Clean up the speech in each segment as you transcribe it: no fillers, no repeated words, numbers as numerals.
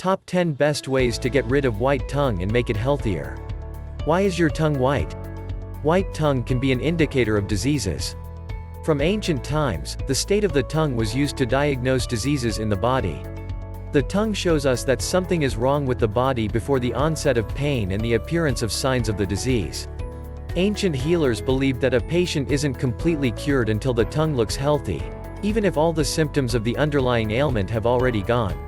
Top 10 Best Ways to Get Rid of White Tongue and Make It Healthier. Why is your tongue white? White tongue can be an indicator of diseases. From ancient times, the state of the tongue was used to diagnose diseases in the body. The tongue shows us that something is wrong with the body before the onset of pain and the appearance of signs of the disease. Ancient healers believed that a patient isn't completely cured until the tongue looks healthy, even if all the symptoms of the underlying ailment have already gone.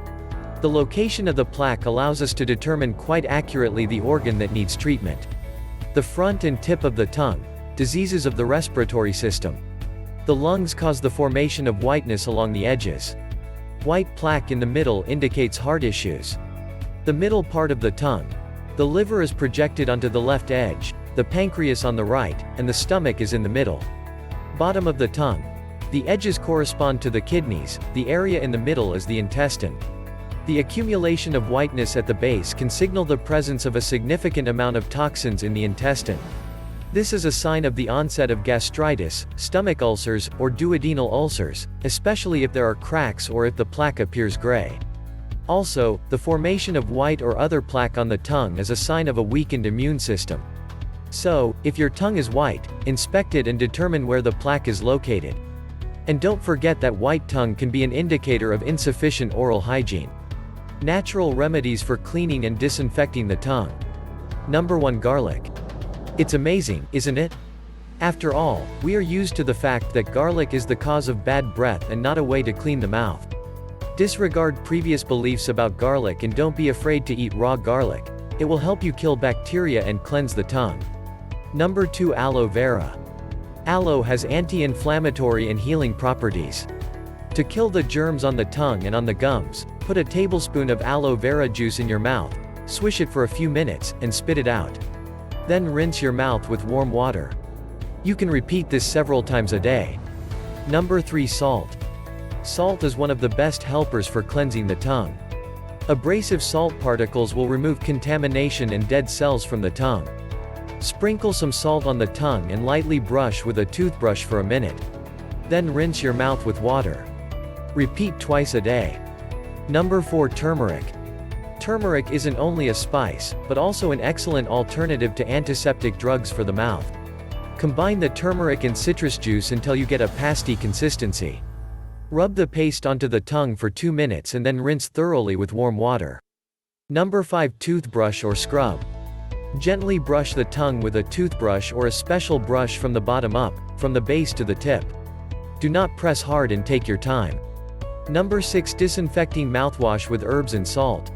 The location of the plaque allows us to determine quite accurately the organ that needs treatment. The front and tip of the tongue, diseases of the respiratory system. The lungs cause the formation of whiteness along the edges. White plaque in the middle indicates heart issues. The middle part of the tongue. The liver is projected onto the left edge, the pancreas on the right, and the stomach is in the middle. Bottom of the tongue. The edges correspond to the kidneys, the area in the middle is the intestine. The accumulation of whiteness at the base can signal the presence of a significant amount of toxins in the intestine. This is a sign of the onset of gastritis, stomach ulcers, or duodenal ulcers, especially if there are cracks or if the plaque appears gray. Also, the formation of white or other plaque on the tongue is a sign of a weakened immune system. So, if your tongue is white, inspect it and determine where the plaque is located. And don't forget that white tongue can be an indicator of insufficient oral hygiene. Natural remedies for cleaning and disinfecting the tongue. Number 1. Garlic. It's amazing, isn't it? After all, we are used to the fact that garlic is the cause of bad breath and not a way to clean the mouth. Disregard previous beliefs about garlic and don't be afraid to eat raw garlic. It will help you kill bacteria and cleanse the tongue. Number 2. Aloe vera. Aloe has anti-inflammatory and healing properties. To kill the germs on the tongue and on the gums, put a tablespoon of aloe vera juice in your mouth, swish it for a few minutes, and spit it out. Then rinse your mouth with warm water. You can repeat this several times a day. Number 3. Salt. Salt is one of the best helpers for cleansing the tongue. Abrasive salt particles will remove contamination and dead cells from the tongue. Sprinkle some salt on the tongue and lightly brush with a toothbrush for a minute. Then rinse your mouth with water. Repeat twice a day. Number 4. Turmeric. Turmeric isn't only a spice, but also an excellent alternative to antiseptic drugs for the mouth. Combine the turmeric and citrus juice until you get a pasty consistency. Rub the paste onto the tongue for 2 minutes and then rinse thoroughly with warm water. Number 5. Toothbrush or scrub. Gently brush the tongue with a toothbrush or a special brush from the bottom up, from the base to the tip. Do not press hard and take your time. Number 6. Disinfecting mouthwash with herbs and salt.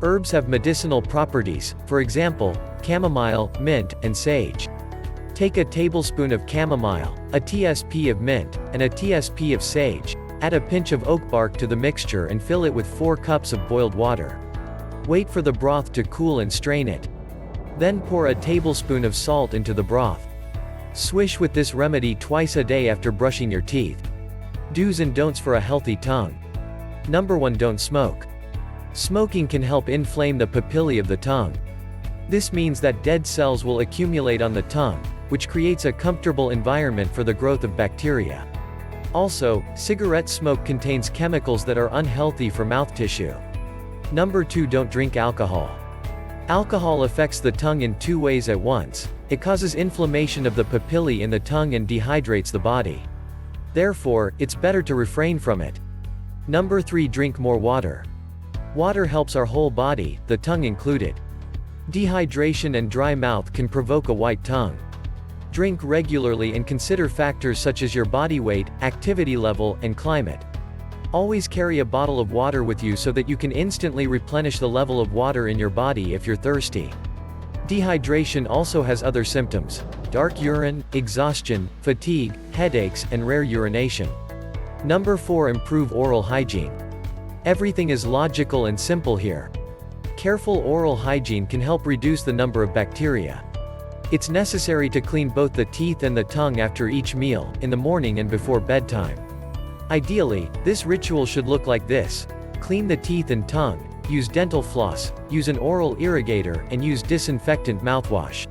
Herbs have medicinal properties, for example, chamomile, mint, and sage. Take a tablespoon of chamomile, a tsp of mint, and a tsp of sage, add a pinch of oak bark to the mixture and fill it with 4 cups of boiled water. Wait for the broth to cool and strain it. Then pour a tablespoon of salt into the broth. Swish with this remedy twice a day after brushing your teeth. Do's and don'ts for a healthy tongue. Number 1. Don't smoke. Smoking can help inflame the papillae of the tongue. This means that dead cells will accumulate on the tongue, which creates a comfortable environment for the growth of bacteria. Also, cigarette smoke contains chemicals that are unhealthy for mouth tissue. Number 2. Don't drink alcohol. Alcohol affects the tongue in 2 ways at once. It causes inflammation of the papillae in the tongue and dehydrates the body. Therefore, it's better to refrain from it. Number 3. Drink more water. Water helps our whole body, the tongue included. Dehydration and dry mouth can provoke a white tongue. Drink regularly and consider factors such as your body weight, activity level, and climate. Always carry a bottle of water with you so that you can instantly replenish the level of water in your body if you're thirsty. Dehydration also has other symptoms: dark urine, exhaustion, fatigue, headaches, and rare urination. Number 4. Improve oral hygiene. Everything is logical and simple here. Careful oral hygiene can help reduce the number of bacteria. It's necessary to clean both the teeth and the tongue after each meal, in the morning and before bedtime. Ideally, this ritual should look like this: clean the teeth and tongue, use dental floss, use an oral irrigator, and use disinfectant mouthwash.